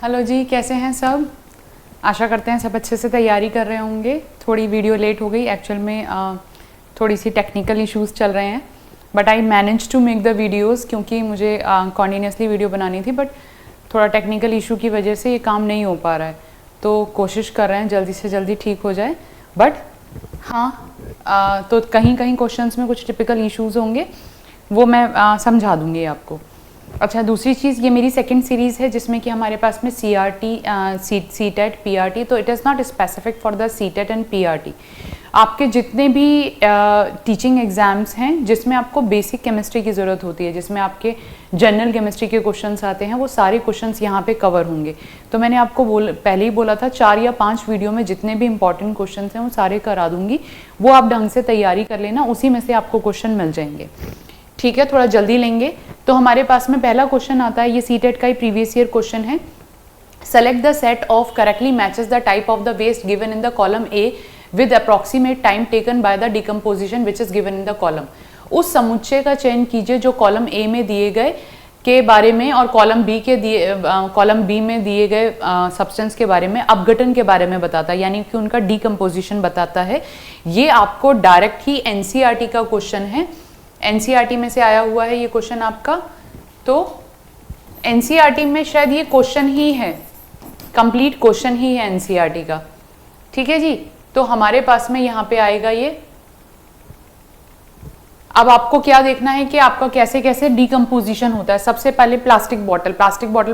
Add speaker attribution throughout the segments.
Speaker 1: Hello जी, कैसे हैं सब। आशा करते हैं सब अच्छे से तैयारी कर रहे होंगे। थोड़ी वीडियो लेट हो गई, एक्चुअल में थोड़ी सी टेक्निकल इश्यूज चल रहे हैं, but I manage to make the videos क्योंकि मुझे कॉन्टीन्यूसली वीडियो बनानी थी, बट थोड़ा टेक्निकल इशू की वजह से ये काम नहीं हो पा रहा है। तो कोशिश कर रहे हैं जल्दी से जल्दी ठीक हो जाए, बट हाँ तो कहीं कहीं क्वेश्चंस में कुछ टिपिकल इश्यूज होंगे, वो मैं समझा दूंगी आपको। अच्छा, दूसरी चीज़, ये मेरी सेकंड सीरीज़ है जिसमें कि हमारे पास में सी टेट PRT, तो it is not specific for the CTET and PRT। आपके जितने भी टीचिंग एग्ज़ाम्स हैं जिसमें आपको बेसिक केमिस्ट्री की ज़रूरत होती है, जिसमें आपके जनरल केमिस्ट्री के क्वेश्चंस आते हैं, वो सारे क्वेश्चंस यहाँ पे कवर होंगे। तो मैंने आपको पहले ही बोला था 4 या 5 वीडियो में जितने भी इंपॉर्टेंट क्वेश्चंस हैं वो सारे करा दूंगी। वो आप ढंग से तैयारी कर लेना, उसी में से आपको क्वेश्चन मिल जाएंगे। ठीक है, थोड़ा जल्दी लेंगे। तो हमारे पास में पहला क्वेश्चन आता है, ये सीटेट का ही प्रीवियस ईयर क्वेश्चन है। Select the set of correctly matches the type of the waste given in the column A with approximate time taken by the decomposition which is given in the column. उस समुच्चय का चयन कीजिए जो column A में दिए गए के बारे में और कॉलम बी में दिए गए सब्सटेंस के बारे में, अपघटन के बारे में बताता है, यानी कि उनका डिकम्पोजिशन बताता है। ये आपको डायरेक्ट ही एनसीईआरटी का क्वेश्चन है, एनसीईआरटी में से आया हुआ है ये क्वेश्चन आपका। तो एनसीईआरटी में शायद ये क्वेश्चन ही है, कंप्लीट क्वेश्चन ही है एनसीईआरटी का। ठीक है जी, तो हमारे पास में यहाँ पे आएगा ये। अब आपको क्या देखना है कि आपका कैसे कैसे डिकम्पोजिशन होता है। सबसे पहले प्लास्टिक बॉटल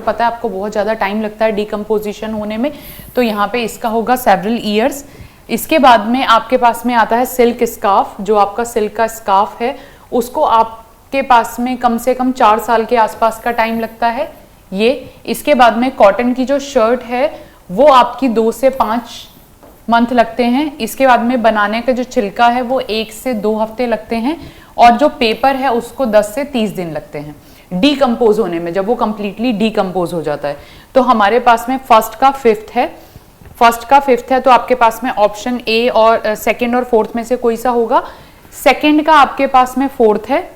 Speaker 1: पता है आपको बहुत ज़्यादा टाइम लगता है डिकम्पोजिशन होने में, तो यहाँ पे इसका होगा सेवरल ईयर्स। इसके बाद में आपके पास में आता है सिल्क स्कार्फ, जो आपका सिल्क का स्कार्फ है उसको आपके पास में कम से कम 4 साल के आसपास का टाइम लगता है ये। इसके बाद में कॉटन की जो शर्ट है वो आपकी 2 से 5 मंथ लगते हैं। इसके बाद में बनाने का जो छिलका है वो 1 से 2 हफ्ते लगते हैं, और जो पेपर है उसको 10 से 30 दिन लगते हैं डीकम्पोज होने में, जब वो कंप्लीटली डीकम्पोज हो जाता है। तो हमारे पास में फर्स्ट का फिफ्थ है, तो आपके पास में ऑप्शन ए और सेकेंड और फोर्थ में से कोई सा होगा। सेकंड का आपके पास में फोर्थ है,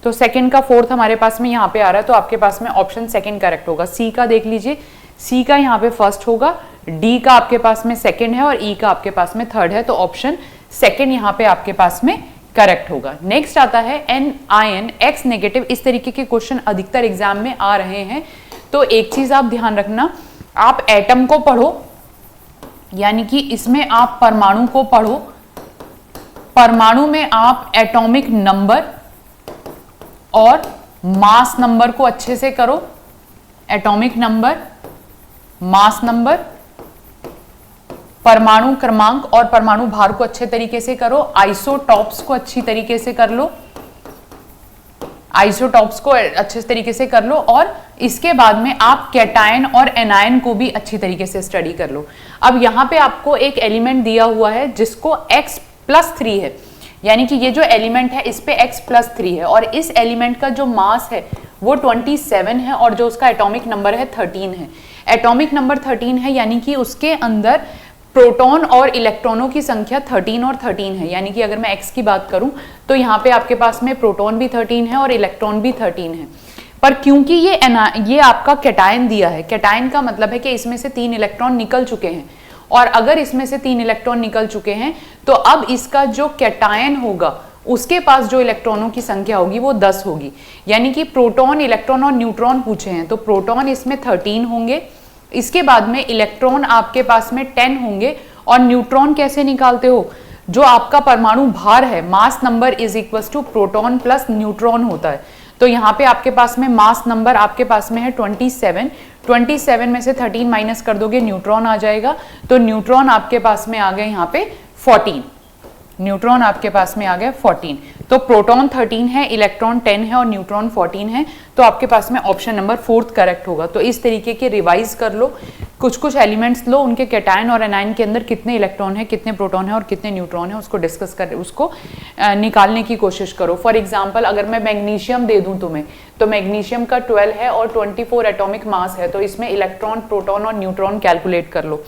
Speaker 1: तो सेकंड का फोर्थ हमारे पास में यहाँ पे आ रहा है, तो आपके पास में ऑप्शन सेकंड करेक्ट होगा। सी का देख लीजिए, सी का यहाँ पे फर्स्ट होगा, डी का आपके पास में सेकंड है और ई का आपके पास में थर्ड है, तो ऑप्शन सेकंड यहाँ पे आपके पास में करेक्ट होगा। नेक्स्ट आता है NiN X नेगेटिव। इस तरीके के क्वेश्चन अधिकतर एग्जाम में आ रहे हैं। तो एक चीज आप ध्यान रखना, आप एटम को पढ़ो, यानी कि इसमें आप परमाणु को पढ़ो, परमाणु में आप एटॉमिक नंबर और मास नंबर को अच्छे से करो। एटॉमिक नंबर, मास नंबर, परमाणु क्रमांक और परमाणु भार को अच्छे तरीके से करो। आइसोटॉप्स को अच्छी तरीके से कर लो, और इसके बाद में आप कैटायन और एनायन को भी अच्छी तरीके से स्टडी कर लो। अब यहां पे आपको एक एलिमेंट दिया हुआ है जिसको X+3 है, यानी कि ये जो एलिमेंट है इस पे X+3 है, और इस एलिमेंट का जो मास है वो 27 है और जो उसका एटॉमिक नंबर है 13 है। एटॉमिक नंबर 13 है, यानी कि उसके अंदर प्रोटॉन और इलेक्ट्रॉनों की संख्या 13 और 13 है। यानी कि अगर मैं X की बात करूं तो यहाँ पे आपके पास में प्रोटॉन भी 13 है और इलेक्ट्रॉन भी 13 है। पर क्योंकि ये आपका कैटायन दिया है, कैटायन का मतलब है कि इसमें से 3 इलेक्ट्रॉन निकल चुके हैं, और अगर इसमें से 3 इलेक्ट्रॉन निकल चुके हैं तो अब इसका जो कैटायन होगा उसके पास जो इलेक्ट्रॉनों की संख्या होगी वो 10 होगी। यानी कि प्रोटॉन, इलेक्ट्रॉन और न्यूट्रॉन पूछे हैं, तो प्रोटॉन इसमें 13 होंगे, इसके बाद में इलेक्ट्रॉन आपके पास में 10 होंगे, और न्यूट्रॉन कैसे निकालते हो, जो आपका परमाणु भार है, mass number is equal to proton plus neutron होता है। तो यहाँ पे आपके पास में मास नंबर आपके पास में है 27 में से 13 माइनस कर दोगे, न्यूट्रॉन आ जाएगा, तो न्यूट्रॉन आपके पास में आ गए यहाँ पे 14, न्यूट्रॉन आपके पास में आ गया 14। तो प्रोटॉन 13 है, इलेक्ट्रॉन 10 है और न्यूट्रॉन 14 है, तो आपके पास में ऑप्शन नंबर 4 करेक्ट होगा। तो इस तरीके के रिवाइज कर लो, कुछ एलिमेंट्स लो, उनके कैटायन और एनायन के अंदर कितने इलेक्ट्रॉन है, कितने प्रोटॉन है और कितने न्यूट्रॉन है, उसको डिस्कस कर, उसको निकालने की कोशिश करो। फॉर एग्जाम्पल अगर मैं मैग्नीशियम दे दूं तुम्हें, तो मैग्नीशियम का 12 है और 24 एटॉमिक मास है, तो इसमें इलेक्ट्रॉन, प्रोटॉन और न्यूट्रॉन कैलकुलेट कर लो।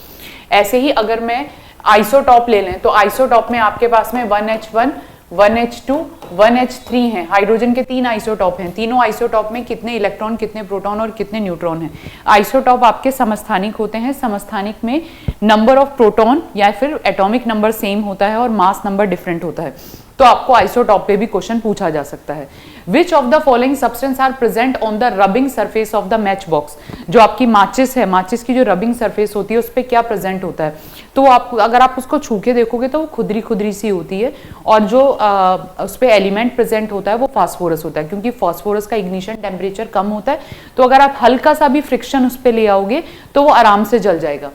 Speaker 1: ऐसे ही अगर मैं आइसोटॉप ले लें, तो आइसोटॉप में आपके पास में 1H1 1h2 1h3 है, हाइड्रोजन के 3 आइसोटॉप हैं, तीनों आइसोटॉप में कितने इलेक्ट्रॉन, कितने प्रोटॉन और कितने न्यूट्रॉन हैं। आइसोटॉप आपके समस्थानिक होते हैं, समस्थानिक में नंबर ऑफ प्रोटॉन या फिर एटॉमिक नंबर सेम होता है और मास नंबर डिफरेंट होता है, तो आपको आइसोटॉप पे भी क्वेश्चन पूछा जा सकता है। Which of the following substance are present on the rubbing surface of the match box, जो आपकी माचिस है, माचिस की जो रबिंग सरफेस होती है उस पर क्या प्रेजेंट होता है, तो आप अगर आप उसको छू के देखोगे तो वो खुदरी खुदरी सी होती है, और जो उस पर एलिमेंट प्रेजेंट होता है वो फास्फोरस होता है, क्योंकि फास्फोरस का इग्निशन टेम्परेचर कम होता है, तो अगर आप हल्का सा भी फ्रिक्शन उस पर ले आओगे तो वो आराम से जल जाएगा।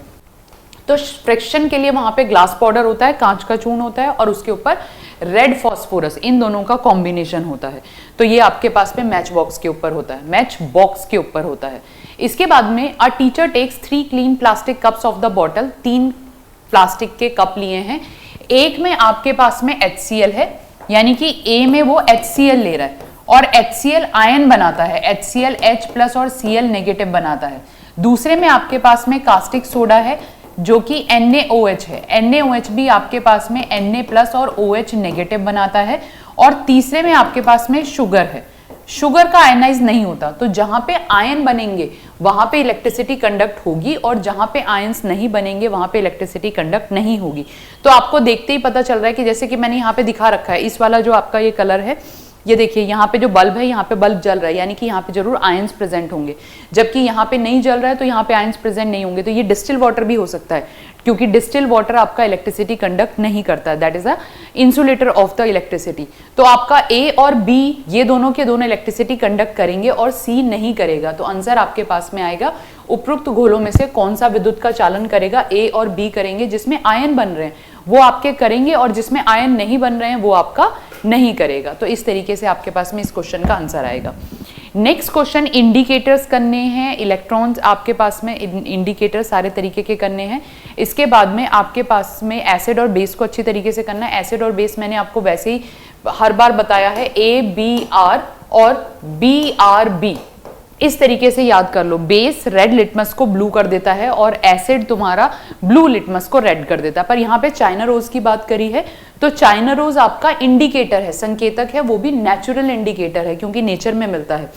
Speaker 1: तो फ्रिक्शन के लिए वहां पे ग्लास पाउडर होता है, कांच का चूर्ण होता है, और उसके ऊपर रेड फास्फोरस, इन दोनों का कॉम्बिनेशन होता है। तो ये आपके पास में मैच बॉक्स के ऊपर होता है, मैच बॉक्स के ऊपर होता है। इसके बाद में a teacher takes 3 clean plastic cups of the bottle, 3 plastic के कप लिए हैं, एक में आपके पास में HCl है, यानी कि ए में वो HCl ले रहा है, और HCl आयन बनाता है, HCl H+ और Cl नेगेटिव बनाता है। दूसरे में आपके पास में कास्टिक सोडा है जो कि NaOH है, NaOH भी आपके पास में Na+ और OH नेगेटिव बनाता है, और तीसरे में आपके पास में शुगर है, शुगर का आयनाइज नहीं होता, तो जहां पे आयन बनेंगे वहां पे इलेक्ट्रिसिटी कंडक्ट होगी, और जहां पे आयंस नहीं बनेंगे वहां पे इलेक्ट्रिसिटी कंडक्ट नहीं होगी। तो आपको देखते ही पता चल रहा है कि जैसे कि मैंने यहाँ पे दिखा रखा है, इस वाला जो आपका ये कलर है, ये देखिए यहाँ पे जो बल्ब है, यहाँ पे बल्ब जल रहा है, यानी कि यहाँ पे जरूर आयंस प्रेजेंट होंगे, जबकि यहाँ पे नहीं जल रहा है तो यहाँ पे आयंस प्रेजेंट नहीं होंगे। तो ये डिस्टिल वाटर भी हो सकता है, क्योंकि डिस्टिल वाटर आपका इलेक्ट्रिसिटी कंडक्ट नहीं करता है, that is a insulator of the electricity. तो आपका ए और बी ये दोनों के दोनों इलेक्ट्रिसिटी कंडक्ट करेंगे और सी नहीं करेगा। तो आंसर आपके पास में आएगा उपरोक्त घोलों में से कौन सा विद्युत का चालन करेगा, ए और बी करेंगे, जिसमें आयन बन रहे हैं वो आपके करेंगे, और जिसमें आयन नहीं बन रहे हैं वो आपका नहीं करेगा। तो इस तरीके से आपके पास में इस क्वेश्चन का आंसर आएगा। नेक्स्ट क्वेश्चन, इंडिकेटर्स करने हैं, इलेक्ट्रॉन्स आपके पास में इंडिकेटर सारे तरीके के करने हैं। इसके बाद में आपके पास में एसिड और बेस को अच्छी तरीके से करना है। एसिड और बेस मैंने आपको वैसे ही हर बार बताया है, ABR और BRB, इस तरीके से याद कर लो। बेस रेड लिटमस को ब्लू कर देता है और एसिड तुम्हारा ब्लू लिटमस को रेड कर देता है। पर यहाँ पे चाइना रोज की बात करी है, तो चाइना रोज आपका इंडिकेटर है, संकेतक है, वो भी नेचुरल इंडिकेटर है क्योंकि नेचर में मिलता है।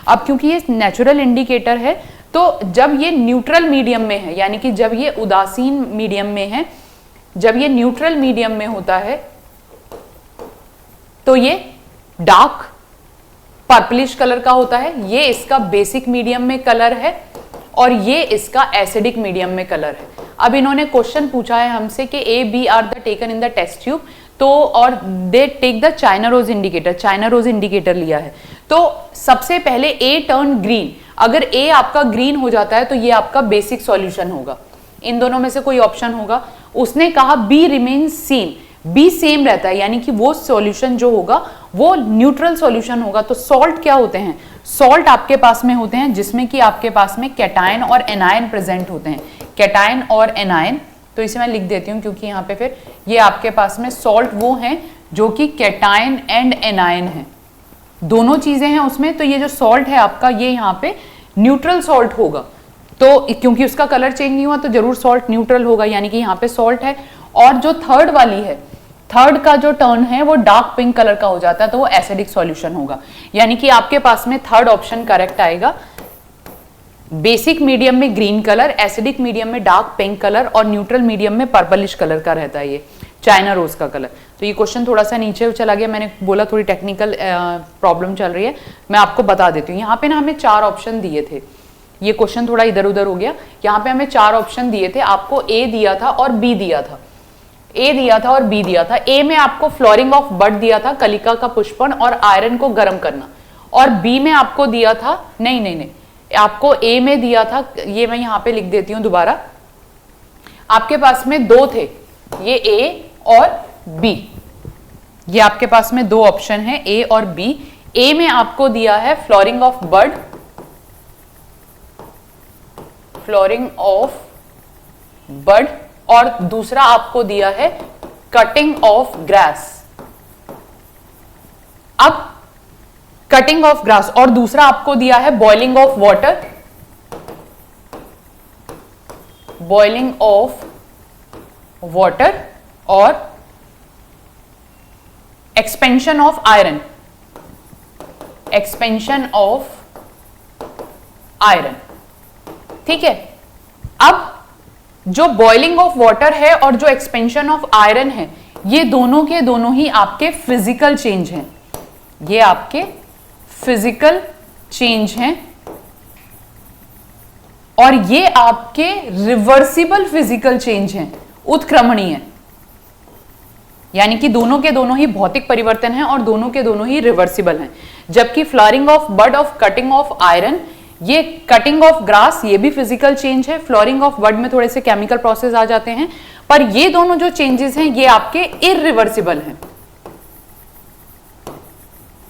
Speaker 1: अब क्योंकि ये नेचुरल इंडिकेटर है, तो जब ये न्यूट्रल मीडियम में है, यानी कि जब ये उदासीन मीडियम में है, जब ये न्यूट्रल मीडियम में होता है तो ये डार्क पर्पलिश कलर का होता है, ये इसका बेसिक मीडियम में कलर है और ये इसका एसिडिक मीडियम में कलर है। अब इन्होंने क्वेश्चन पूछा है हमसे कि A B are the taken in the test tube, तो और they take the China rose indicator, China rose indicator लिया है। तो सबसे पहले ए टर्न ग्रीन, अगर ए आपका ग्रीन हो जाता है तो ये आपका बेसिक सॉल्यूशन होगा, इन दोनों में से कोई ऑप्शन होगा। उसने कहा B remains same, B same रहता है, यानी कि वो सॉल्यूशन जो होगा वो न्यूट्रल सॉल्यूशन होगा। तो सॉल्ट क्या होते हैं, सॉल्ट आपके पास में होते हैं जिसमें कि आपके पास में कैटायन और एनायन प्रेजेंट होते हैं, कैटायन और एनायन। तो इसे मैं लिख देती हूं क्योंकि यहाँ पे फिर ये आपके पास में सॉल्ट वो हैं जो कि कैटायन एंड एनायन है, दोनों चीजें हैं उसमें। तो ये जो सॉल्ट है आपका, ये यहाँ पे न्यूट्रल सॉल्ट होगा, तो क्योंकि उसका कलर चेंज नहीं हुआ तो जरूर सॉल्ट न्यूट्रल होगा, यानी कि यहाँ पे सॉल्ट है। और जो थर्ड वाली है, थर्ड का जो टर्न है वो डार्क पिंक कलर का हो जाता है, तो वो एसिडिक सॉल्यूशन होगा, यानी कि आपके पास में थर्ड ऑप्शन करेक्ट आएगा। बेसिक मीडियम में ग्रीन कलर, एसिडिक मीडियम में डार्क पिंक कलर और न्यूट्रल मीडियम में पर्पलिश कलर का रहता है ये चाइना रोज का कलर। तो ये क्वेश्चन थोड़ा सा नीचे चला गया, मैंने बोला थोड़ी टेक्निकल प्रॉब्लम चल रही है, मैं आपको बता देती हूँ। यहाँ पे ना हमें 4 ऑप्शन दिए थे, ये क्वेश्चन थोड़ा इधर उधर हो गया। यहाँ पे हमें 4 ऑप्शन दिए थे, आपको ए दिया था और बी दिया था, ए दिया था और बी दिया था। ए में आपको फ्लोरिंग ऑफ बड दिया था, कलिका का पुष्पन और आयरन को गर्म करना, और बी में आपको दिया था, नहीं, आपको ए में दिया था, ये मैं यहाँ पे लिख देती हूँ दोबारा, आपके पास में 2 थे, ये ए और बी, ये आपके पास में 2 ऑप्शन है ए और बी। ए में आपको दिया है flowering of bud, flowering of bud, और दूसरा आपको दिया है कटिंग ऑफ ग्रास। अब कटिंग ऑफ ग्रास और दूसरा आपको दिया है boiling of water, boiling of water और expansion of iron, expansion of iron, ठीक है। अब जो बॉइलिंग ऑफ वाटर है और जो एक्सपेंशन ऑफ आयरन है, ये दोनों के दोनों ही आपके फिजिकल चेंज हैं, ये आपके फिजिकल चेंज हैं और ये आपके रिवर्सिबल फिजिकल चेंज हैं, उत्क्रमणीय, यानी कि दोनों के दोनों ही भौतिक परिवर्तन हैं और दोनों के दोनों ही रिवर्सिबल हैं। जबकि flowering of bud of cutting of iron, ये कटिंग ऑफ ग्रास, ये भी फिजिकल चेंज है। फ्लोरिंग ऑफ बड में थोड़े से केमिकल प्रोसेस आ जाते हैं, पर ये दोनों जो चेंजेस हैं ये आपके इररिवर्सिबल हैं।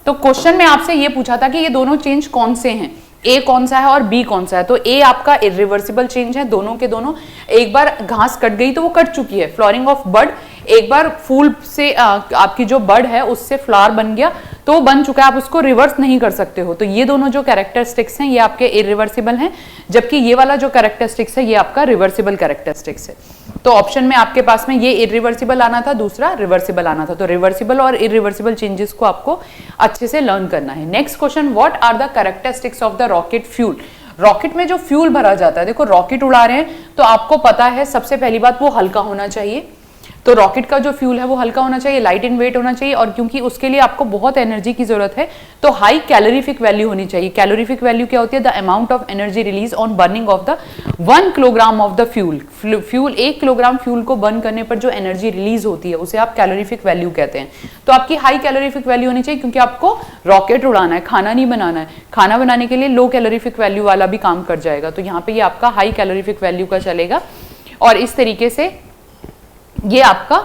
Speaker 1: तो क्वेश्चन में आपसे ये पूछा था कि ये दोनों चेंज कौन से हैं, ए कौन सा है और बी कौन सा है। तो ए आपका इररिवर्सिबल चेंज है, दोनों के दोनों। एक बार घास कट गई तो वो कट चुकी है, फ्लोरिंग ऑफ बड, एक बार फूल से आपकी जो बड है उससे फ्लावर बन गया तो वो बन चुका है, आप उसको रिवर्स नहीं कर सकते हो। तो ये दोनों जो कैरेक्टरिस्टिक्स हैं ये आपके इररिवर्सिबल हैं, जबकि ये वाला जो कैरेक्टरिस्टिक्स है ये आपका रिवर्सिबल कैरेक्टरिस्टिक्स है। तो ऑप्शन में आपके पास में ये इररिवर्सिबल आना था, दूसरा रिवर्सिबल आना था। तो रिवर्सिबल और इररिवर्सिबल चेंजेस को आपको अच्छे से लर्न करना है। Next question, what are the characteristics of the rocket fuel. Rocket में जो फ्यूल भरा जाता है, देखो रॉकेट उड़ा रहे हैं तो आपको पता है सबसे पहली बात वो हल्का होना चाहिए। तो रॉकेट का जो फ्यूल है वो हल्का होना चाहिए, लाइट इन वेट होना चाहिए, और क्योंकि उसके लिए आपको बहुत एनर्जी की जरूरत है तो हाई कैलोरीफिक वैल्यू होनी चाहिए। कैलोरीफिक वैल्यू क्या होती है? The amount of energy release on burning of the 1 kilogram of the fuel. Fuel 1 kilogram fuel को बर्न करने पर जो एनर्जी रिलीज होती है उसे आप कैलोरीफिक वैल्यू कहते हैं। तो आपकी हाई कैलोरीफिक वैल्यू होनी चाहिए, क्योंकि आपको रॉकेट उड़ाना है, खाना नहीं बनाना है। खाना बनाने के लिए लो कैलोरीफिक वैल्यू वाला भी काम कर जाएगा। तो यहाँ पे ये आपका हाई कैलोरीफिक वैल्यू का चलेगा, और इस तरीके से ये आपका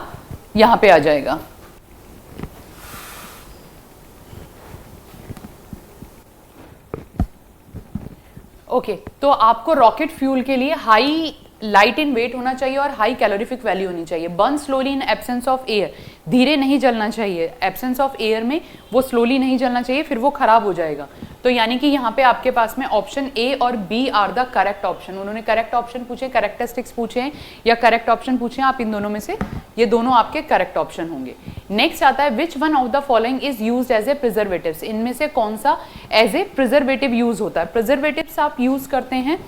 Speaker 1: यहां पे आ जाएगा। ओके, तो आपको रॉकेट फ्यूल के लिए हाई लाइट इन वेट होना चाहिए और हाई कैलोरीफिक वैल्यू होनी चाहिए। Burn slowly in absence of air, धीरे नहीं जलना चाहिए, एब्सेंस ऑफ एयर में वो स्लोली नहीं जलना चाहिए, फिर वो खराब हो जाएगा। तो यानी कि यहाँ पे आपके पास में ऑप्शन ए और B are the correct option. उन्होंने करेक्ट ऑप्शन पूछे, कैरेक्टरिस्टिक्स पूछे हैं या करेक्ट ऑप्शन पूछे, आप इन दोनों में से ये दोनों आपके करेक्ट ऑप्शन होंगे। नेक्स्ट आता है, which one of the following is used as a preservatives. इनमें से कौन सा एज ए प्रिजर्वेटिव यूज होता है? प्रिजर्वेटिव्स आप यूज करते हैं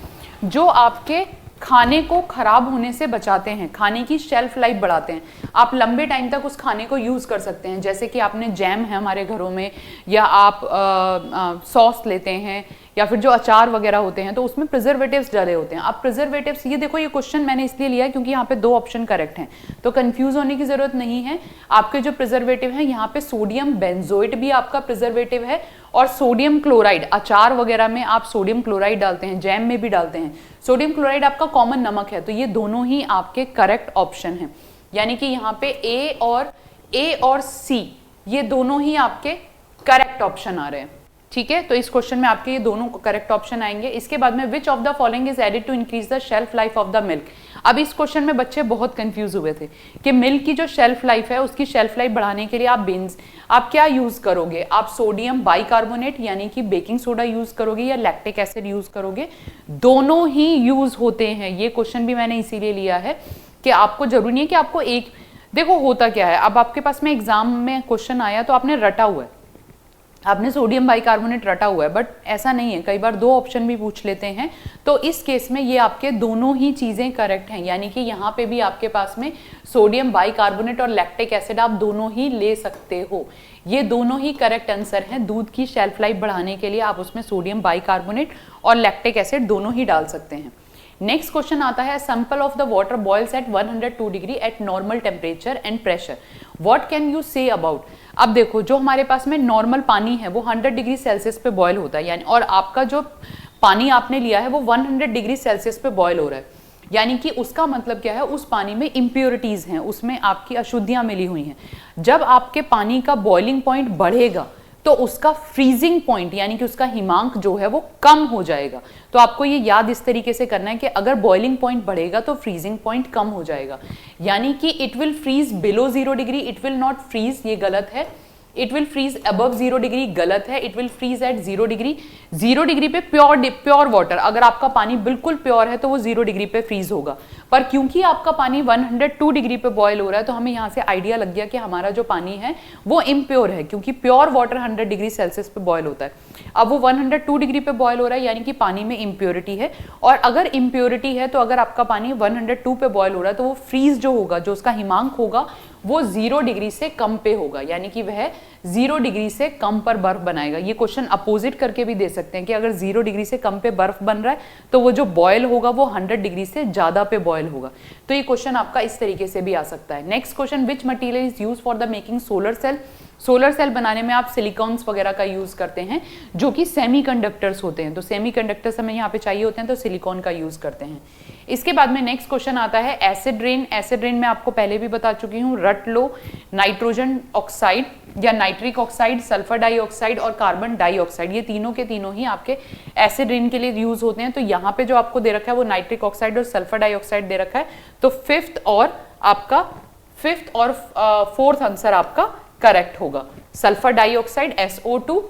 Speaker 1: जो आपके खाने को खराब होने से बचाते हैं, खाने की शेल्फ लाइफ बढ़ाते हैं। आप लंबे टाइम तक उस खाने को यूज कर सकते हैं, जैसे कि आपने जैम है हमारे घरों में, या आप सॉस लेते हैं, या फिर जो अचार वगैरह होते हैं तो उसमें प्रिजर्वेटिव्स डाले होते हैं। अब प्रिजर्वेटिव्स, ये देखो ये क्वेश्चन मैंने इसलिए लिया है क्योंकि यहाँ पे 2 ऑप्शन करेक्ट हैं, तो कंफ्यूज होने की जरूरत नहीं है। आपके जो प्रिजर्वेटिव है यहाँ पे सोडियम बेंजोएट भी आपका प्रिजर्वेटिव है, और सोडियम क्लोराइड, अचार वगैरह में आप सोडियम क्लोराइड डालते हैं, जैम में भी डालते हैं। सोडियम क्लोराइड आपका कॉमन नमक है, तो ये दोनों ही आपके करेक्ट ऑप्शन हैं। यानी कि यहाँ पे ए और सी ये दोनों ही आपके करेक्ट ऑप्शन आ रहे हैं, ठीक है। तो इस क्वेश्चन में आपके ये दोनों करेक्ट ऑप्शन आएंगे। इसके बाद में which of the following is added to increase the shelf life of the milk. अब इस क्वेश्चन में बच्चे बहुत कंफ्यूज हुए थे कि मिल्क की जो शेल्फ लाइफ है उसकी शेल्फ लाइफ बढ़ाने के लिए आप क्या यूज करोगे? आप सोडियम बाइकार्बोनेट यानी कि बेकिंग सोडा यूज करोगे या लैक्टिक एसिड यूज करोगे? दोनों ही यूज होते हैं। ये क्वेश्चन भी मैंने इसीलिए लिया है कि आपको जरूरी नहीं है कि आपको एक, देखो होता क्या है, अब आपके पास में एग्जाम में क्वेश्चन आया तो आपने रटा हुआ है, आपने सोडियम बाइकार्बोनेट रटा हुआ है, बट ऐसा नहीं है, कई बार 2 ऑप्शन भी पूछ लेते हैं। तो इस केस में ये आपके दोनों ही चीजें करेक्ट हैं, यानी कि यहाँ पे भी आपके पास में सोडियम बाइकार्बोनेट और लैक्टिक एसिड आप दोनों ही ले सकते हो। ये दोनों ही करेक्ट आंसर हैं। दूध की शेल्फ लाइफ बढ़ाने के लिए आप उसमें सोडियम बाइकार्बोनेट और लैक्टिक एसिड दोनों ही डाल सकते हैं। नेक्स्ट क्वेश्चन आता है, sample of the water boils at 102 degree at normal temperature and pressure, what can you say about. अब देखो जो हमारे पास में नॉर्मल पानी है वो 100 डिग्री सेल्सियस पे बॉयल होता है, यानी, और आपका जो पानी आपने लिया है वो 100 डिग्री सेल्सियस पे बॉयल हो रहा है, यानी कि उसका मतलब क्या है, उस पानी में इम्प्योरिटीज हैं, उसमें आपकी अशुद्धियां मिली हुई हैं। जब आपके पानी का बॉइलिंग पॉइंट बढ़ेगा तो उसका फ्रीजिंग पॉइंट यानी कि उसका हिमांक जो है वो कम हो जाएगा। तो आपको ये याद इस तरीके से करना है कि अगर बॉइलिंग पॉइंट बढ़ेगा तो फ्रीजिंग पॉइंट कम हो जाएगा, यानी कि it will freeze below 0 degree, it will not freeze, ये गलत है। It will freeze above 0 degree, गलत है। It will freeze at 0 degree. 0 degree पे प्योर वाटर, अगर आपका पानी बिल्कुल प्योर है तो वो 0 डिग्री पे फ्रीज होगा, पर क्योंकि आपका पानी 102 डिग्री पे बॉयल हो रहा है तो हमें यहाँ से आइडिया लग गया कि हमारा जो पानी है वो इम्प्योर है, क्योंकि प्योर वाटर 100 डिग्री सेल्सियस पे बॉयल होता है। अब वो 102 डिग्री पे बॉयल हो रहा है, यानी कि पानी में इम्प्योरिटी है, और अगर इम्प्योरिटी है तो अगर आपका पानी 102 पे बॉयल हो रहा है तो वो फ्रीज जो होगा, जो उसका हिमांक होगा वो 0 डिग्री से कम पे होगा, यानी कि वह 0 डिग्री से कम पर बर्फ बनाएगा। ये क्वेश्चन अपोजिट करके भी दे सकते हैं कि अगर 0 डिग्री से कम पे बर्फ बन रहा है तो वो जो बॉयल होगा वो 100 डिग्री से ज्यादा पे बॉयल होगा। तो ये क्वेश्चन आपका इस तरीके से भी आ सकता है। Next question, which material is used for the making solar cell. Solar cell बनाने में आप सिलिकॉन्स वगैरह का यूज करते हैं जो कि सेमीकंडक्टर्स होते हैं, तो सेमीकंडक्टर्स हमें यहाँ पे चाहिए होते हैं तो सिलिकॉन का यूज करते हैं। इसके बाद में नेक्स्ट क्वेश्चन आता है एसिड रेन। एसिड रेन में आपको पहले भी बता चुकी हूँ, रट लो नाइट्रोजन ऑक्साइड या नाइट्रिक ऑक्साइड, सल्फर डाइऑक्साइड और कार्बन डाइऑक्साइड, ये तीनों के तीनों ही आपके एसिड रेन के लिए यूज होते हैं। तो यहाँ पे जो आपको दे रखा है वो नाइट्रिक ऑक्साइड और सल्फर डाइऑक्साइड दे रखा है, तो फिफ्थ और फोर्थ आंसर आपका करेक्ट होगा। सल्फर डाइऑक्साइड SO2,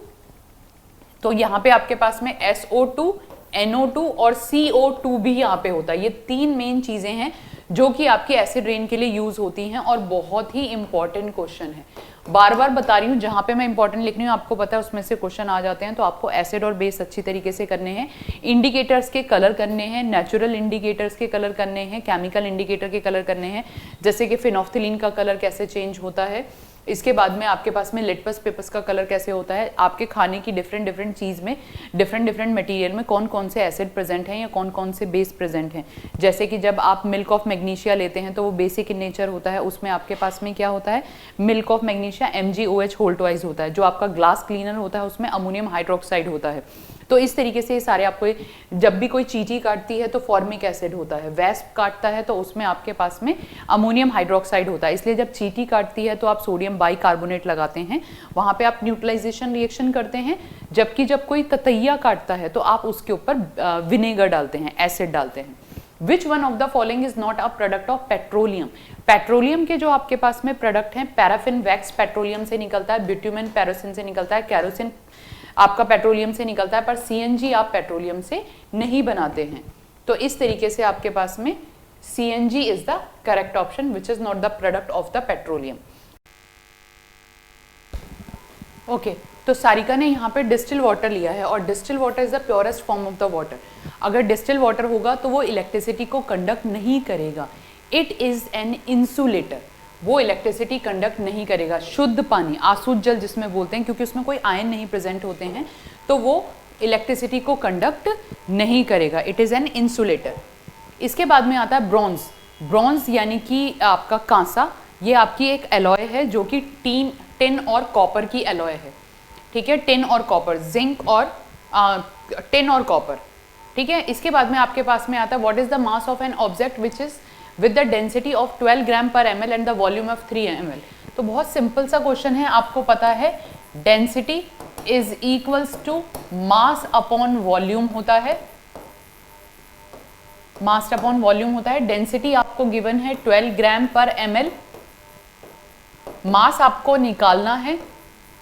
Speaker 1: तो यहाँ पे आपके पास में SO2, NO2 और CO2 भी यहाँ पे होता है। ये तीन मेन चीजें हैं जो कि आपके एसिड रेन के लिए यूज होती हैं और बहुत ही इंपॉर्टेंट क्वेश्चन है। बार बार बता रही हूँ, जहां पे मैं इंपॉर्टेंट लिख रही हूँ आपको पता है उसमें से क्वेश्चन आ जाते हैं, तो आपको एसिड और बेस अच्छी तरीके से करने हैं, इंडिकेटर्स के कलर करने हैं, नेचुरल इंडिकेटर्स के कलर करने हैं, केमिकल इंडिकेटर के कलर करने हैं, जैसे कि फिनोफ्थिलीन का कलर कैसे चेंज होता है। इसके बाद में आपके पास में लिटमस पेपर्स का कलर कैसे होता है, आपके खाने की डिफरेंट चीज में डिफरेंट मटेरियल में कौन कौन से एसिड प्रेजेंट हैं या कौन कौन से बेस प्रेजेंट हैं। जैसे कि जब आप मिल्क ऑफ मैग्नीशिया लेते हैं तो वो बेसिक इन नेचर होता है, उसमें आपके पास में क्या होता है, milk of magnesia MgOH whole twice होता है। जो आपका ग्लास क्लीनर होता है उसमें अमोनियम हाइड्रोक्साइड होता है। तो इस तरीके से ये सारे आपको, जब भी कोई चींटी काटती है तो फॉर्मिक एसिड होता है, वेस्प काटता है तो उसमें आपके पास में अमोनियम हाइड्रोक्साइड होता है। इसलिए जब चींटी काटती है तो आप सोडियम बाइकार्बोनेट लगाते हैं, वहां पे आप न्यूट्रलाइजेशन रिएक्शन करते हैं। जबकि जब कोई ततैया काटता है तो आप उसके ऊपर विनेगर डालते हैं, एसिड डालते हैं। विच one of the following is not a product of petroleum. Petroleum के जो आपके पास में प्रोडक्ट हैं, पैराफिन वैक्स पेट्रोलियम से निकलता है, बिट्यूमेन पैराफिन से निकलता है, कैरोसिन आपका पेट्रोलियम से निकलता है, पर CNG आप पेट्रोलियम से नहीं बनाते हैं। तो इस तरीके से आपके पास में CNG is the correct option which is not the product of the petroleum. Okay, तो सारिका ने यहाँ पे डिस्टिल वाटर लिया है और distil water is the purest form of the water. अगर डिस्टिल वाटर होगा तो वो इलेक्ट्रिसिटी को कंडक्ट नहीं करेगा, इट इज एन इंसुलेटर, वो इलेक्ट्रिसिटी कंडक्ट नहीं करेगा। शुद्ध पानी, आसुत जल जिसमें बोलते हैं, क्योंकि उसमें कोई आयन नहीं प्रेजेंट होते हैं तो वो इलेक्ट्रिसिटी को कंडक्ट नहीं करेगा, इट इज एन इंसुलेटर। इसके बाद में आता है ब्रॉन्ज। ब्रॉन्ज यानी कि आपका कांसा, ये आपकी एक एलॉय है जो कि टिन और कॉपर की एलॉय है, ठीक है, टिन और कॉपर, जिंक और टिन और कॉपर, ठीक है। इसके बाद में आपके पास में आता है what is the mass of an object which is with the density of 12 ग्राम पर ml and the volume of 3 ml। तो बहुत सिंपल सा क्वेश्चन है, आपको पता है density is equals to mass upon volume होता है, मास अपॉन वॉल्यूम होता है। डेंसिटी आपको गिवन है 12 ग्राम पर ml, मास आपको निकालना है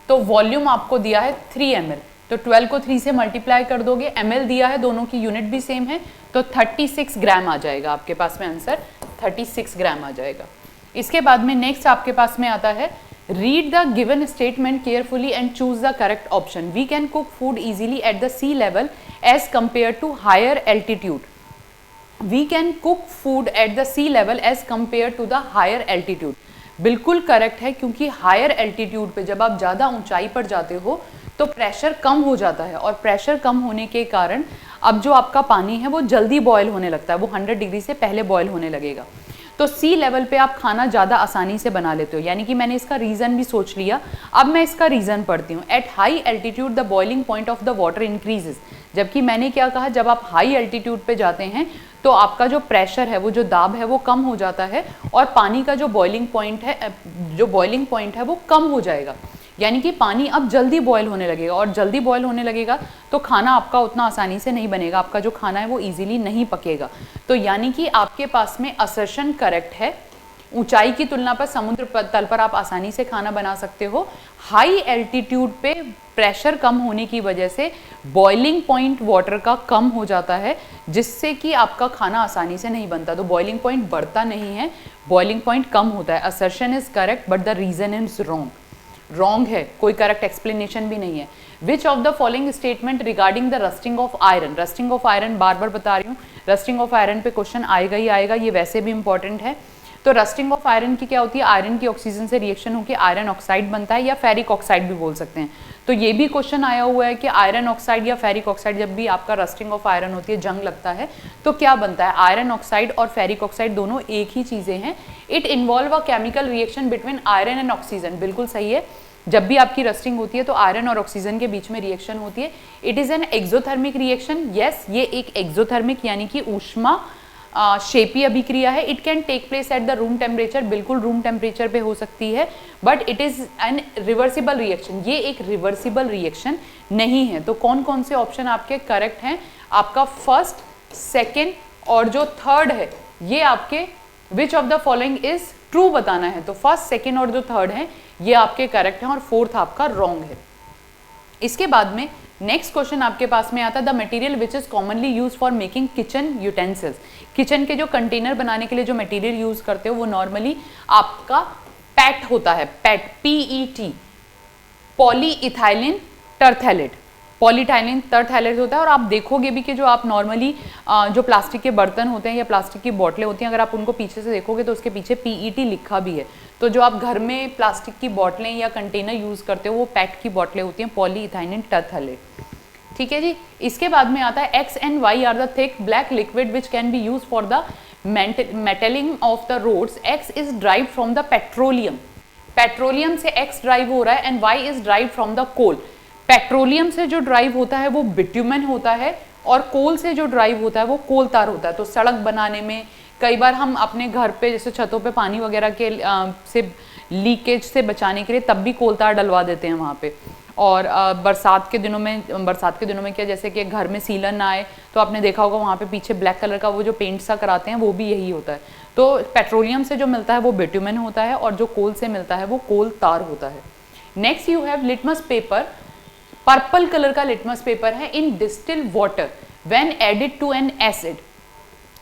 Speaker 1: तो वॉल्यूम आपको दिया है 3 ml, तो 12 को 3 से मल्टीप्लाई कर दोगे, ml दिया है, दोनों की यूनिट भी सेम है, तो 36 ग्राम आ जाएगा आपके पास में आंसर, 36 ग्राम आ जाएगा। इसके बाद में नेक्स्ट आपके पास में आता है read the given statement carefully and choose the correct option. We can cook food easily at the sea level as compare to higher altitude. We can cook food at the sea level as compare to the higher altitude. बिल्कुल correct है, क्योंकि higher altitude पे जब आप ज़्यादा ऊंचाई पर जाते हो तो प्रेशर कम हो जाता है, और प्रेशर कम होने के कारण अब जो आपका पानी है वो जल्दी बॉयल होने लगता है, वो 100 डिग्री से पहले बॉयल होने लगेगा। तो सी लेवल पे आप खाना ज़्यादा आसानी से बना लेते हो, यानी कि मैंने इसका रीज़न भी सोच लिया। अब मैं इसका रीज़न पढ़ती हूँ। At high altitude the boiling point of the water increases. जबकि मैंने क्या कहा, जब आप हाई एल्टीट्यूड पे जाते हैं तो आपका जो प्रेशर है, वो जो दाब है वो कम हो जाता है, और पानी का जो बॉइलिंग पॉइंट है वो कम हो जाएगा, यानी कि पानी अब जल्दी बॉयल होने लगेगा, और जल्दी बॉयल होने लगेगा तो खाना आपका उतना आसानी से नहीं बनेगा, आपका जो खाना है वो इजीली नहीं पकेगा। तो यानी कि आपके पास में असर्शन करेक्ट है, ऊंचाई की तुलना पर समुद्र तल पर आप आसानी से खाना बना सकते हो, हाई एल्टीट्यूड पे प्रेशर कम होने की वजह से बॉइलिंग पॉइंट वाटर का कम हो जाता है, जिससे कि आपका खाना आसानी से नहीं बनता। तो बॉइलिंग पॉइंट बढ़ता नहीं है, बॉइलिंग पॉइंट कम होता है। Assertion is correct but the reason is wrong है, कोई करेक्ट एक्सप्लेनेशन भी नहीं है। Which of the following statement regarding the rusting of iron, rusting of iron बार बार बता रही हूँ, रस्टिंग ऑफ आयरन पे क्वेश्चन आएगा ही आएगा, ये वैसे भी इंपॉर्टेंट है। तो रस्टिंग ऑफ आयरन की क्या होती है, आयरन की ऑक्सीजन से रिएक्शन होकर आयरन ऑक्साइड बनता है, या फेरिक ऑक्साइड भी बोल सकते हैं। तो ये भी क्वेश्चन आया हुआ है कि आयरन ऑक्साइड या फेरिक ऑक्साइड, जब भी आपका रस्टिंग ऑफ आयरन होती है, जंग लगता है, तो क्या बनता है, आयरन ऑक्साइड और फेरिक ऑक्साइड दोनों एक ही चीजें हैं। It involve a chemical reaction between iron and oxygen, बिल्कुल सही है। जब भी आपकी रस्टिंग होती है तो आयरन और ऑक्सीजन के बीच में रिएक्शन होती है। It is an exothermic reaction, yes, ये एक एक्सोथर्मिक यानी कि ऊष्मा शेपी अभिक्रिया है। It can take place at the room temperature, बिल्कुल रूम टेम्परेचर पे हो सकती है, but it is an reversible reaction, ये एक रिवर्सिबल रिएक्शन नहीं है। तो कौन कौन से ऑप्शन आपके करेक्ट हैं, आपका फर्स्ट, सेकेंड और जो थर्ड है ये आपके विच of the following is true बताना है। तो फर्स्ट, सेकेंड और जो थर्ड है ये आपके करेक्ट हैं और फोर्थ आपका रॉन्ग है। इसके बाद में नेक्स्ट क्वेश्चन आपके पास में आता है, the material which is commonly use for making kitchen utensils, kitchen के जो कंटेनर बनाने के लिए जो मटेरियल यूज करते हो वो नॉर्मली आपका पैट होता है, पैट, PET, पॉलीइथाइलिन टरथैलेट, पॉलीइथाइलिन टरथैलेट होता है। और आप देखोगे भी कि जो आप नॉर्मली जो प्लास्टिक के बर्तन होते हैं या प्लास्टिक की बोतलें होती हैं, अगर आप उनको पीछे से देखोगे तो उसके पीछे PET लिखा भी है। तो जो आप घर में प्लास्टिक की बोतलें या कंटेनर यूज करते हो वो पैट की बोतलें होती हैं, पॉलीइथाइलिन टरथैलेट, ठीक है जी। इसके बाद में आता है X and Y are the thick black liquid which can be use for the metalling of the roads. X is drive from the petroleum, petroleum से X ड्राइव हो रहा है, and Y is drive from the coal. Petroleum से जो drive होता है वो बिट्यूमेन होता है, और कोल से जो ड्राइव होता है वो कोल तार होता है। तो सड़क बनाने में कई बार हम अपने घर पे जैसे छतों पे पानी वगैरह के से लीकेज से बचाने के लिए तब भी कोल तार डलवा देते हैं वहाँ पे। और बरसात के दिनों में क्या, जैसे कि घर में सीलन ना आए तो आपने देखा होगा वहाँ पे पीछे ब्लैक कलर का वो जो पेंट सा कराते हैं वो भी यही होता है। तो पेट्रोलियम से जो मिलता है वो बिट्यूमेन होता है, और जो कोल से मिलता है वो कोल तार होता है। Next you have litmus paper, purple colour का लिटमस पेपर है in distil water when added to an acid.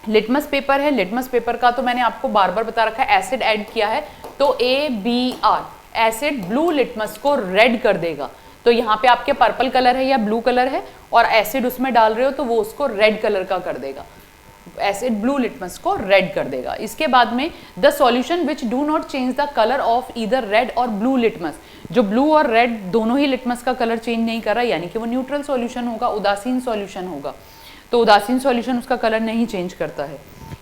Speaker 1: Litmus paper है, लिटमस पेपर का तो मैंने आपको बार बार बता रखा है, एसिड ऐड किया है तो ABR, एसिड ब्लू लिटमस को रेड कर देगा। तो यहाँ पे आपके पर्पल कलर है या ब्लू कलर है और एसिड उसमें डाल रहे हो तो वो उसको रेड कलर का कर देगा, एसिड ब्लू लिटमस को रेड कर देगा। इसके बाद में the solution which do not change the colour of either red और ब्लू लिटमस, जो ब्लू और रेड दोनों ही लिटमस का कलर चेंज नहीं कर रहा, यानी कि वो न्यूट्रल सॉल्यूशन होगा, उदासीन सॉल्यूशन होगा। तो उदासीन सॉल्यूशन उसका कलर नहीं चेंज करता है।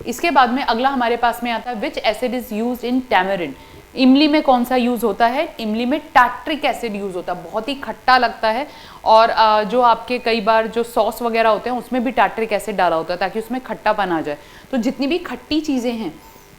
Speaker 1: इसके बाद में अगला हमारे पास में आता है विच acid is used in tamarind. इमली में कौन सा यूज होता है, इमली में टार्ट्रिक एसिड यूज होता है, बहुत ही खट्टा लगता है। और जो आपके कई बार जो सॉस वगैरह होते हैं उसमें भी टार्ट्रिक एसिड डाला होता है ताकि उसमें खट्टापन आ जाए। तो जितनी भी खट्टी चीजें हैं,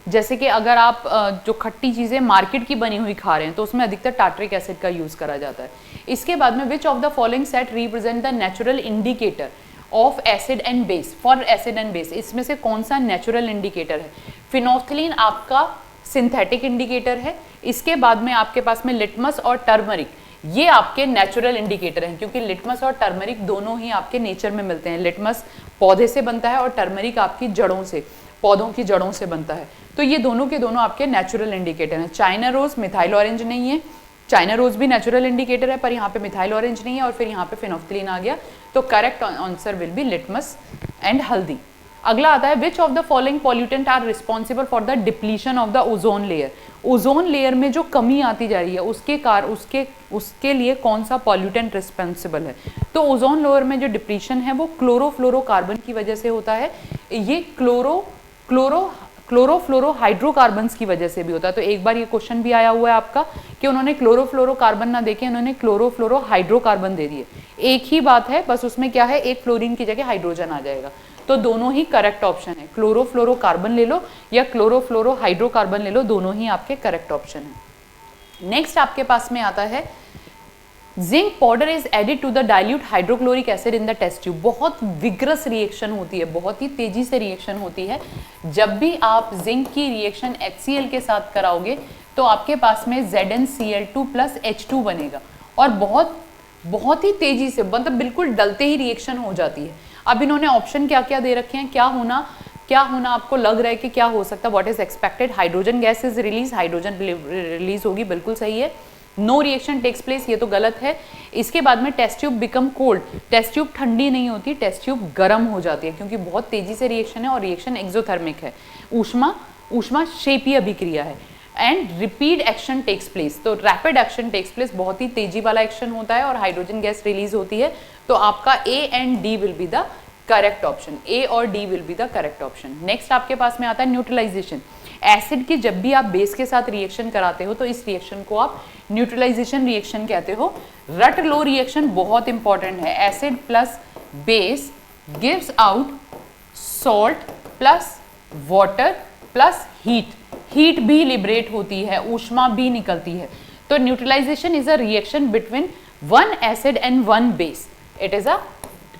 Speaker 1: जैसे कि अगर आप जो खट्टी चीजें मार्केट की बनी हुई खा रहे हैं तो उसमें अधिकतर टार्ट्रिक एसिड का यूज करा जाता है। इसके बाद में which of the following set represent the natural indicator of acid and base, for acid and base, इसमें से कौन सा नेचुरल इंडिकेटर है। फिनोल्फ्थालीन आपका सिंथेटिक इंडिकेटर है। इसके बाद में आपके पास में लिटमस और टर्मरिक, ये आपके नेचुरल इंडिकेटर हैं, क्योंकि लिटमस और टर्मरिक दोनों ही आपके नेचर में मिलते हैं। लिटमस पौधे से बनता है और टर्मरिक आपकी जड़ों से, पौधों की जड़ों से बनता है। तो ये दोनों के दोनों आपके नेचुरल इंडिकेटर हैं। चाइना रोज मिथाइल ऑरेंज नहीं है, चाइना रोज भी नेचुरल इंडिकेटर है पर यहाँ पे मिथाइल ऑरेंज नहीं है, और फिर यहाँ पे फिनोल्फ्थालीन आ गया। तो correct answer will be litmus and हल्दी। अगला आता है which of the following pollutant are responsible for the depletion of the ozone layer. Ozone layer में जो कमी आती जा रही है उसके लिए कौन सा पॉल्यूटेंट रिस्पॉन्सिबल है। तो ओजोन लेयर में जो डिप्लीशन है वो क्लोरोफ्लोरोकार्बन की वजह से होता है। ये क्लोरोफ्लोरोहाइड्रोकार्बन की वजह से भी होता है। तो एक बार ये क्वेश्चन भी आया हुआ है आपका कि उन्होंने क्लोरोफ्लोरोकार्बन ना देके उन्होंने क्लोरोफ्लोरोहाइड्रोकार्बन दे दिए। एक ही बात है, बस उसमें क्या है, एक फ्लोरीन की जगह हाइड्रोजन आ जाएगा। तो दोनों ही करेक्ट ऑप्शन है, क्लोरोफ्लोरोकार्बन ले लो या क्लोरोफ्लोरोहाइड्रोकार्बन ले लो, दोनों ही आपके करेक्ट ऑप्शन है। नेक्स्ट आपके पास में आता है zinc powder is added to the dilute hydrochloric acid in the test tube. बहुत विग्रस रिएक्शन होती है, बहुत ही तेजी से रिएक्शन होती है। जब भी आप जिंक की रिएक्शन HCl के साथ कराओगे तो आपके पास में ZnCl2 प्लस H2 बनेगा और बहुत ही तेजी से, मतलब बिल्कुल डलते ही रिएक्शन हो जाती है। अब इन्होंने ऑप्शन क्या क्या दे रखे हैं, क्या होना आपको लग रहा है कि क्या हो सकता है, what is expected, hydrogen gas is release, hydrogen release होगी, बिल्कुल सही है। नो रिएक्शन टेक्स प्लेस, ये तो गलत है। इसके बाद में test tube become cold, test tube ठंडी नहीं होती, टेस्ट ट्यूब गर्म हो जाती है क्योंकि बहुत तेजी से रिएक्शन है और रिएक्शन एक्सोथर्मिक है, ऊष्मा क्षेपीय अभिक्रिया है। And rapid action takes place, तो रैपिड एक्शन टेक्स प्लेस, बहुत ही तेजी वाला एक्शन होता है और हाइड्रोजन गैस रिलीज होती है। तो आपका A and D will be the correct option, A और D will be the correct option. Next आपके पास में आता है न्यूट्रलाइजेशन। एसिड की जब भी आप बेस के साथ रिएक्शन कराते हो तो इस रिएक्शन को आप न्यूट्रलाइजेशन रिएक्शन कहते हो। रट लो रिएक्शन बहुत इंपॉर्टेंट है। Acid plus base gives out salt plus water plus heat भी लिबरेट होती है, ऊष्मा भी निकलती है। तो neutralization is a reaction between one acid and one base. It is a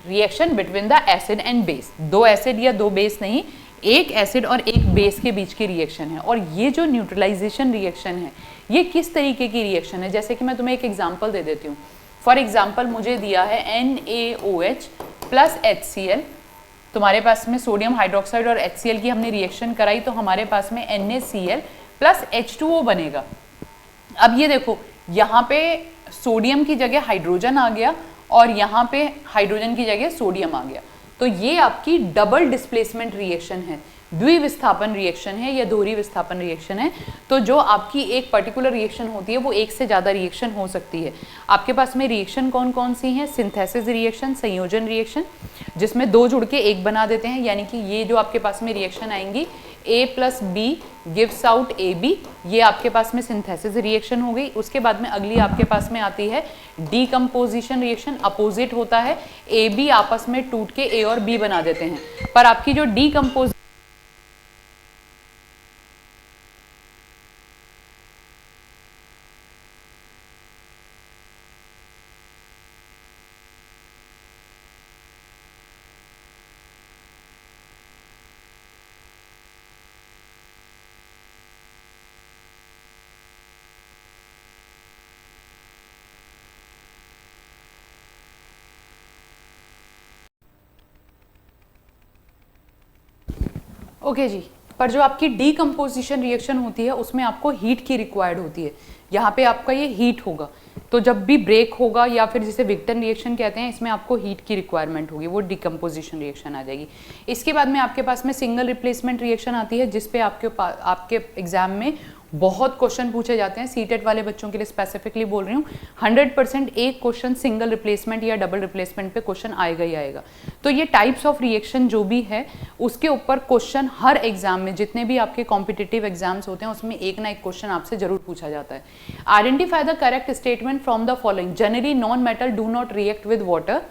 Speaker 1: reaction between the acid and base, दो एसिड या दो बेस नहीं, एक एसिड और एक बेस के बीच की रिएक्शन है। और ये जो न्यूट्रलाइजेशन रिएक्शन है ये किस तरीके की रिएक्शन है, जैसे कि मैं तुम्हें एक एग्जांपल दे देती हूँ। फॉर एग्जांपल मुझे दिया है NaOH प्लस HCl, तुम्हारे पास में सोडियम हाइड्रोक्साइड और HCl की हमने रिएक्शन कराई तो हमारे पास में NaCl प्लस H2O बनेगा। अब ये देखो यहाँ पे सोडियम की जगह हाइड्रोजन आ गया और यहाँ पे हाइड्रोजन की जगह सोडियम आ गया, तो ये आपकी डबल डिस्प्लेसमेंट रिएक्शन है, द्विविस्थापन रिएक्शन है या दोहरी विस्थापन रिएक्शन है। तो जो आपकी एक पर्टिकुलर रिएक्शन होती है वो एक से ज़्यादा रिएक्शन हो सकती है। आपके पास में रिएक्शन कौन कौन सी हैं? सिंथेसिस रिएक्शन, संयोजन रिएक्शन, जिसमें दो जुड़ के एक बना देते हैं, यानी कि ये जो आपके पास में रिएक्शन आएंगी A plus B gives out AB, ये आपके पास में सिंथेसिस रिएक्शन हो गई। उसके बाद में अगली आपके पास में आती है डीकम्पोजिशन रिएक्शन, अपोजिट होता है, AB आपस में टूट के A और B बना देते हैं। पर आपकी जो डीकम्पोज ओके जी, पर जो आपकी डीकम्पोजिशन रिएक्शन होती है उसमें आपको हीट की रिक्वायर्ड होती है। यहाँ पे आपका ये हीट होगा, तो जब भी ब्रेक होगा या फिर जिसे विक्टन रिएक्शन कहते हैं, इसमें आपको हीट की रिक्वायरमेंट होगी, वो डीकम्पोजिशन रिएक्शन आ जाएगी। इसके बाद में आपके पास में सिंगल रिप्लेसमेंट रिएक्शन आती है, जिसपे आपके एग्जाम में बहुत क्वेश्चन पूछे जाते हैं। सीटेट वाले बच्चों के लिए स्पेसिफिकली बोल रही हूँ, 100% एक क्वेश्चन सिंगल रिप्लेसमेंट या डबल रिप्लेसमेंट पे क्वेश्चन आएगा ही आएगा। तो ये टाइप्स ऑफ रिएक्शन जो भी है उसके ऊपर क्वेश्चन हर एग्जाम में, जितने भी आपके कॉम्पिटिटिव एग्जाम्स होते हैं उसमें एक ना एक क्वेश्चन आपसे जरूर पूछा जाता है। Identify the correct statement from the following. Generally non metal do not react with water,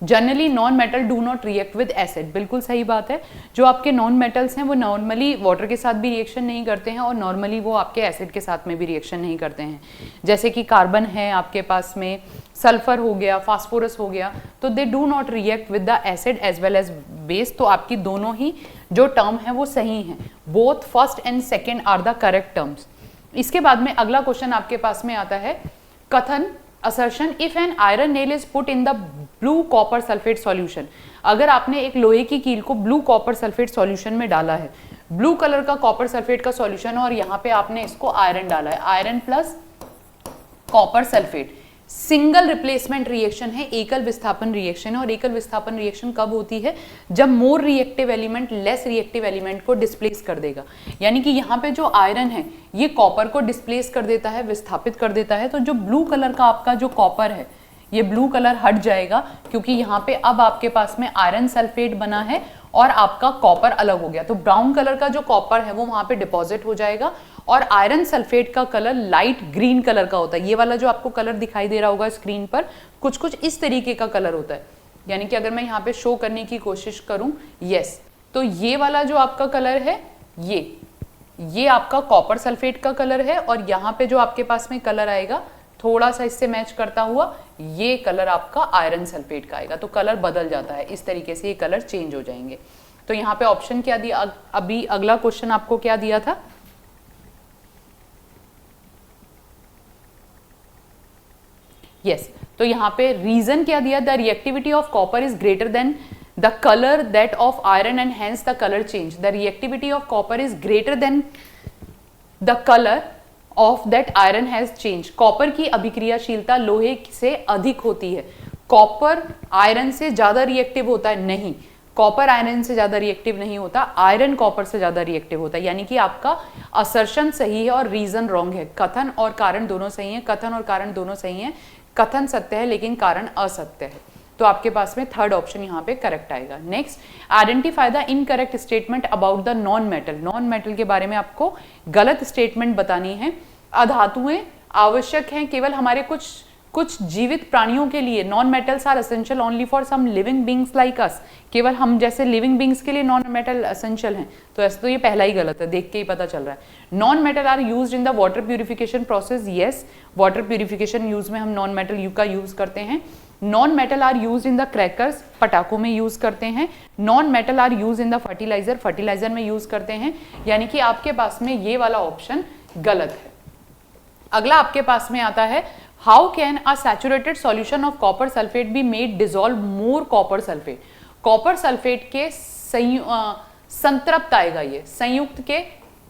Speaker 1: generally non metal do not react with acid, बिल्कुल सही बात है। जो आपके नॉन मेटल्स हैं वो नॉर्मली वाटर के साथ भी रिएक्शन नहीं करते हैं और नॉर्मली वो आपके एसिड के साथ में भी रिएक्शन नहीं करते हैं। जैसे कि कार्बन है आपके पास में, सल्फर हो गया, फास्फोरस हो गया, तो they do not react with the acid as well as base. तो आपकी दोनों ही जो टर्म है वो सही हैं, both first and second are the correct terms. इसके बाद में अगला क्वेश्चन आपके पास में आता है कथन, assertion if an iron nail is put in the blue copper sulfate solution। अगर आपने एक लोहे की कील को ब्लू कॉपर सल्फेट सॉल्यूशन में डाला है, ब्लू कलर का कॉपर सल्फेट का सॉल्यूशन, और यहाँ पे आपने इसको आयरन डाला है, iron plus copper sulphate, single replacement reaction है, एकल विस्थापन रिएक्शन है। और एकल विस्थापन रिएक्शन कब होती है? जब more reactive element less reactive element को डिस्प्लेस कर देगा। यानी कि यहाँ पे जो आयरन है ये कॉपर को डिस्प्लेस कर देता है, विस्थापित कर देता है। तो जो ब्लू कलर का आपका जो कॉपर है ये ब्लू कलर हट जाएगा, क्योंकि यहाँ पे अब आपके पास में आयरन सल्फेट बना है और आपका कॉपर अलग हो गया। तो ब्राउन कलर का जो कॉपर है वो वहां पे डिपॉजिट हो जाएगा और आयरन सल्फेट का कलर लाइट ग्रीन कलर का होता है। ये वाला जो आपको कलर दिखाई दे रहा होगा स्क्रीन पर, कुछ कुछ इस तरीके का कलर होता है। यानी कि अगर मैं यहाँ पे शो करने की कोशिश करूं, यस, तो ये वाला जो आपका कलर है ये आपका कॉपर सल्फेट का कलर है, और यहाँ पे जो आपके पास में कलर आएगा थोड़ा सा इससे मैच करता हुआ, ये कलर आपका आयरन सल्फेट का आएगा। तो कलर बदल जाता है, इस तरीके से ये कलर चेंज हो जाएंगे। तो यहाँ पे ऑप्शन क्या दिया, अभी अगला क्वेश्चन आपको क्या दिया था? यस तो यहाँ पे रीजन क्या दिया, the reactivity of copper is greater than the colour that of iron and hence the colour change. The reactivity of copper is greater than the colour of that iron has change. Copper की अभिक्रियाशीलता लोहे से अधिक होती है। Copper iron से ज्यादा reactive होता है? नहीं, कॉपर आयरन से ज्यादा रिएक्टिव नहीं होता, आयरन कॉपर से ज्यादा रिएक्टिव होता है। यानी कि आपका असर्शन सही है और रीजन रॉन्ग है। कथन और कारण दोनों सही है, कथन और कारण दोनों सही है। कथन सत्य है लेकिन कारण असत्य है, तो आपके पास में थर्ड ऑप्शन यहाँ पे करेक्ट आएगा। Next, identify the incorrect statement about the non metal. Non metal के बारे में आपको गलत स्टेटमेंट बतानी है। अधातुएं आवश्यक हैं केवल हमारे कुछ जीवित प्राणियों के लिए। Non metals are essential only for some living beings like us. केवल हम जैसे लिविंग बींग्स के लिए नॉन मेटल एसेंशियल हैं, तो ऐसे तो ये पहला ही गलत है, देख के ही पता चल रहा है। Non metal are used in the water purification process. Yes, water purification use में हम नॉन मेटल का यूज करते हैं। Non metal are use in the crackers, पटाखों में यूज करते हैं। Non metal are use in the fertilizer, fertilizer में यूज करते हैं। यानी कि आपके पास में ये वाला ऑप्शन गलत है। अगला आपके पास में आता है, how can a saturated solution of copper sulphate be made dissolve more copper sulphate. Copper sulphate के संतृप्त आएगा, ये संयुक्त के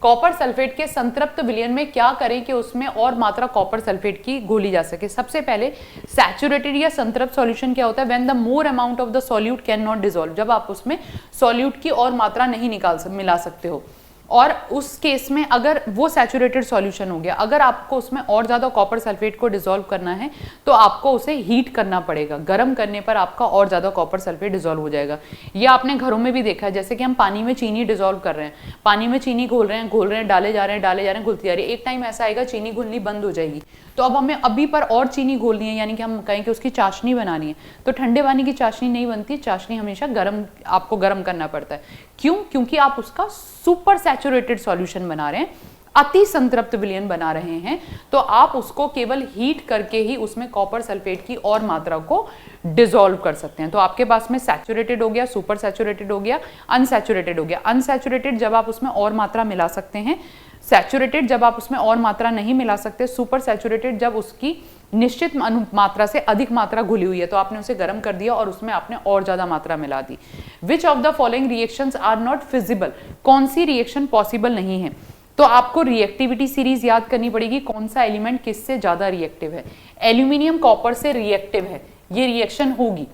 Speaker 1: कॉपर सल्फेट के संतृप्त विलयन में क्या करें कि उसमें और मात्रा कॉपर सल्फेट की घोली जा सके। सबसे पहले सैचुरेटेड या संतृप्त सॉल्यूशन क्या होता है, when the more amount of the solute can not dissolve, जब आप उसमें सॉल्यूट की और मात्रा नहीं मिला सकते हो। और उस केस में अगर वो सैचुरेटेड सॉल्यूशन हो गया, अगर आपको उसमें और ज्यादा कॉपर सल्फेट को डिसॉल्व करना है तो आपको उसे हीट करना पड़ेगा। गर्म करने पर आपका और ज्यादा कॉपर सल्फेट डिसॉल्व हो जाएगा। ये आपने घरों में भी देखा है, जैसे कि हम पानी में चीनी डिसॉल्व कर रहे हैं, पानी में चीनी घोल रहे हैं, डाले जा रहे हैं, घुलती जा रही है। एक टाइम ऐसा आएगा चीनी घुलनी बंद हो जाएगी, तो अब हमें अभी पर और चीनी घोलनी है, यानी कि हम कहें कि उसकी चाशनी बनानी है। तो ठंडे पानी की चाशनी नहीं बनती, चाशनी हमेशा आपको गर्म करना पड़ता है। क्यों? क्योंकि आप उसका सुपर सैचुरेटेड सॉल्यूशन बना रहे हैं, अति संतृप्त विलयन बना रहे हैं, तो आप उसको केवल हीट करके ही उसमें कॉपर सल्फेट की और मात्रा को डिसॉल्व कर सकते हैं। तो आपके पास में सैचुरेटेड हो गया, सुपर सैचुरेटेड हो गया, अनसैचुरेटेड हो गया। अनसैचुरेटेड जब आप उसमें और मात्रा मिला सकते हैं, सैचुरेटेड जब आप उसमें और मात्रा नहीं मिला सकते, सुपर सैचुरेटेड जब उसकी निश्चित मात्रा से अधिक मात्रा घुली हुई है, तो आपने उसे गर्म कर दिया और उसमें आपने और ज्यादा मात्रा मिला दी। Which of the following reactions are not feasible, कौन सी रिएक्शन पॉसिबल नहीं है। तो आपको रिएक्टिविटी सीरीज याद करनी पड़ेगी, कौन सा एलिमेंट किससे ज्यादा रिएक्टिव है। एल्यूमिनियम कॉपर से रिएक्टिव है, ये रिएक्शन होगी।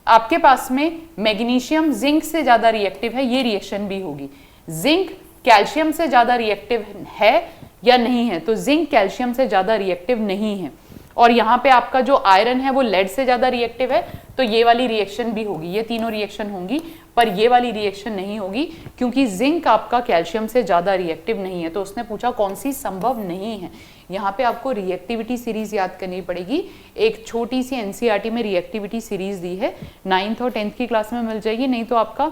Speaker 1: आपके पास में मैग्नीशियम जिंक से ज्यादा रिएक्टिव है, ये रिएक्शन भी होगी। जिंक कैल्शियम से ज्यादा रिएक्टिव है या नहीं है, तो जिंक कैल्शियम से ज्यादा रिएक्टिव नहीं है। और यहाँ पे आपका जो आयरन है वो लेड से ज्यादा रिएक्टिव है, तो ये वाली रिएक्शन भी होगी। ये तीनों रिएक्शन होंगी, पर ये वाली रिएक्शन नहीं होगी क्योंकि जिंक आपका कैल्शियम से ज्यादा रिएक्टिव नहीं है। तो उसने पूछा कौन सी संभव नहीं है। यहाँ पे आपको रिएक्टिविटी सीरीज याद करनी पड़ेगी। एक छोटी सी एनसीईआरटी में रिएक्टिविटी सीरीज दी है, 9th और 10th की क्लास में मिल जाएगी, नहीं तो आपका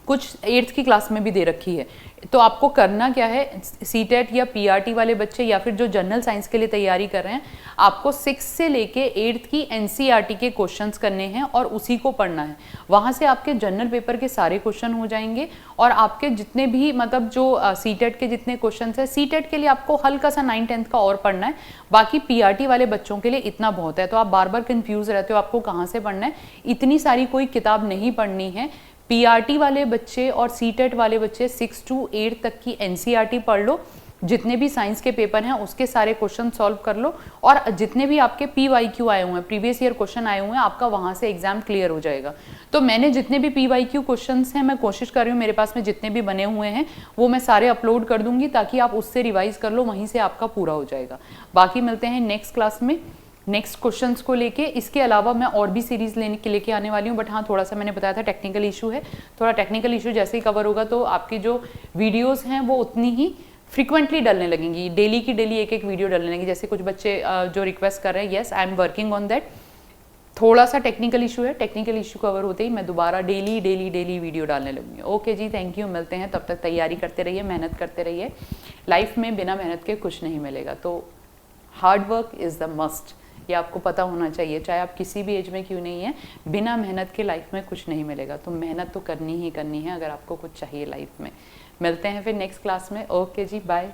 Speaker 1: कुछ 8th की क्लास में भी दे रखी है। तो आपको करना क्या है, सीटेट या पीआरटी वाले बच्चे या फिर जो जनरल साइंस के लिए तैयारी कर रहे हैं, आपको 6 से लेके 8th की एनसीईआरटी के क्वेश्चंस करने हैं और उसी को पढ़ना है। वहां से आपके जनरल पेपर के सारे क्वेश्चन हो जाएंगे और आपके जितने भी मतलब जो सीटेट के जितने क्वेश्चन है, सीटेट के लिए आपको हल्का सा 9th 10th का और पढ़ना है, बाकी पीआरटी वाले बच्चों के लिए इतना बहुत है। तो आप बार बार कंफ्यूज रहते हो आपको कहाँ से पढ़ना है, इतनी सारी कोई किताब नहीं पढ़नी है। पीआरटी वाले बच्चे और सीटेट वाले बच्चे 6 to 8 तक की एनसीईआरटी पढ़ लो, जितने भी साइंस के पेपर हैं उसके सारे क्वेश्चन सॉल्व कर लो, और जितने भी आपके पीवाईक्यू आए हुए हैं, प्रीवियस ईयर क्वेश्चन आए हुए हैं, आपका वहां से एग्जाम क्लियर हो जाएगा। तो मैंने जितने भी पीवाईक्यू क्वेश्चंस हैं, मैं कोशिश कर रही हूँ मेरे पास में जितने भी बने हुए हैं वो मैं सारे अपलोड कर दूंगी, ताकि आप उससे रिवाइज कर लो, वहीं से आपका पूरा हो जाएगा। बाकी मिलते हैं नेक्स्ट क्लास में नेक्स्ट क्वेश्चंस को लेके। इसके अलावा मैं और भी सीरीज लेके आने वाली हूँ, बट हाँ थोड़ा सा मैंने बताया था टेक्निकल इशू है, थोड़ा टेक्निकल इशू जैसे ही कवर होगा तो आपकी जो वीडियोस हैं वो उतनी ही फ्रीक्वेंटली डलने लगेंगी, डेली की डेली एक वीडियो डलने लगेंगी। जैसे कुछ बच्चे जो रिक्वेस्ट कर रहे हैं, yes I am working on that. थोड़ा सा टेक्निकल इशू है, टेक्निकल इशू कवर होते ही मैं दोबारा डेली वीडियो डालने लगूंगी। ओके जी, थैंक यू, मिलते हैं, तब तक तैयारी करते रहिए, मेहनत करते रहिए। लाइफ में बिना मेहनत के कुछ नहीं मिलेगा, तो hard work is the must, ये आपको पता होना चाहिए, चाहे आप किसी भी एज में क्यों नहीं है, बिना मेहनत के लाइफ में कुछ नहीं मिलेगा। तो मेहनत तो करनी ही करनी है अगर आपको कुछ चाहिए लाइफ में। मिलते हैं फिर नेक्स्ट क्लास में। ओके जी, बाय।